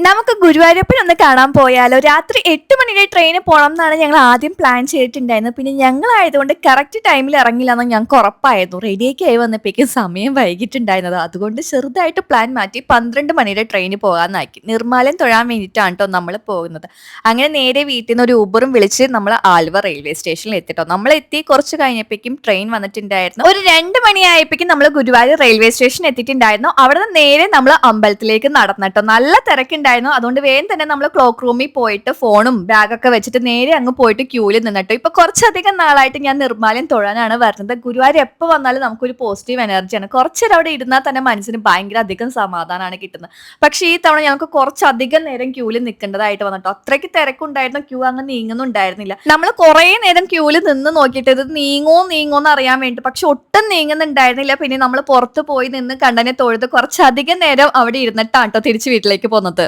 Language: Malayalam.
നമുക്ക് ഗുരുവായൂരപ്പൻ ഒന്ന് കാണാൻ പോയാലോ? രാത്രി 8 മണിയുടെ ട്രെയിന് പോണം എന്നാണ് ഞങ്ങൾ ആദ്യം പ്ലാൻ ചെയ്തിട്ടുണ്ടായിരുന്നത്. പിന്നെ ഞങ്ങളായതുകൊണ്ട് കറക്റ്റ് ടൈമിൽ ഇറങ്ങില്ലാന്ന് ഞങ്ങൾക്ക് ഉറപ്പായിരുന്നു. റെഡിയൊക്കെ ആയി വന്നപ്പോഴേക്കും സമയം വൈകിട്ടുണ്ടായിരുന്നത്. അതുകൊണ്ട് ചെറുതായിട്ട് പ്ലാൻ മാറ്റി 12 മണിയുടെ ട്രെയിന് പോകാന്നാക്കി. നിർമ്മാലയം തൊഴാൻ വേണ്ടിയിട്ടാണ് ട്ടോ നമ്മൾ പോകുന്നത്. അങ്ങനെ നേരെ വീട്ടിൽ നിന്ന് ഒരു ഊബറും വിളിച്ച് നമ്മൾ ആലുവ റെയിൽവേ സ്റ്റേഷനിൽ എത്തിട്ടോ. നമ്മൾ എത്തി കുറച്ച് കഴിഞ്ഞപ്പോഴേക്കും ട്രെയിൻ വന്നിട്ടുണ്ടായിരുന്നു. ഒരു 2 മണിയായപ്പോഴേക്കും നമ്മൾ ഗുരുവായൂർ റെയിൽവേ സ്റ്റേഷൻ എത്തിയിട്ടുണ്ടായിരുന്നു. അവിടെ നിന്ന് നേരെ നമ്മൾ അമ്പലത്തിലേക്ക് നടന്നിട്ടോ. നല്ല തിരക്കുണ്ടായിരുന്നു. അതുകൊണ്ട് വേഗം തന്നെ നമ്മൾ ക്ലോക്ക് റൂമിൽ പോയിട്ട് ഫോണും ബാഗൊക്കെ വെച്ചിട്ട് നേരെ അങ്ങ് പോയിട്ട് ക്യൂവിൽ നിന്നിട്ടോ. ഇപ്പൊ കുറച്ചധികം നാളായിട്ട് ഞാൻ നിർമ്മാലയം തൊഴാനാണ് വരുന്നത്. ഗുരുവായൂർ എപ്പോൾ വന്നാലും നമുക്കൊരു പോസിറ്റീവ് എനർജിയാണ്. കുറച്ചേരം അവിടെ ഇരുന്നാൽ തന്നെ മനസ്സിന് ഭയങ്കര അധികം സമാധാനമാണ് കിട്ടുന്നത്. പക്ഷേ ഈ തവണ ഞങ്ങൾക്ക് കുറച്ചധികം നേരം ക്യൂവിൽ നിൽക്കേണ്ടതായിട്ട് വന്നിട്ടോ. അത്രയ്ക്ക് തിരക്കുണ്ടായിരുന്നു. ക്യൂ അങ്ങ് നീങ്ങുന്നുണ്ടായിരുന്നില്ല. നമ്മൾ കുറേ നേരം ക്യൂവിൽ നിന്ന് നോക്കിയിട്ട് ഇത് നീങ്ങോന്ന് അറിയാൻ വേണ്ടി, പക്ഷെ ഒട്ടും നീങ്ങുന്നുണ്ടായിരുന്നില്ല. പിന്നെ നമ്മൾ പുറത്ത് പോയി നിന്ന് കണ്ടനെ തൊഴുത് കുറച്ചധികം നേരം അവിടെ ഇരുന്നിട്ടാണ് കേട്ടോ തിരിച്ച് വീട്ടിലേക്ക് പോകുന്നത്.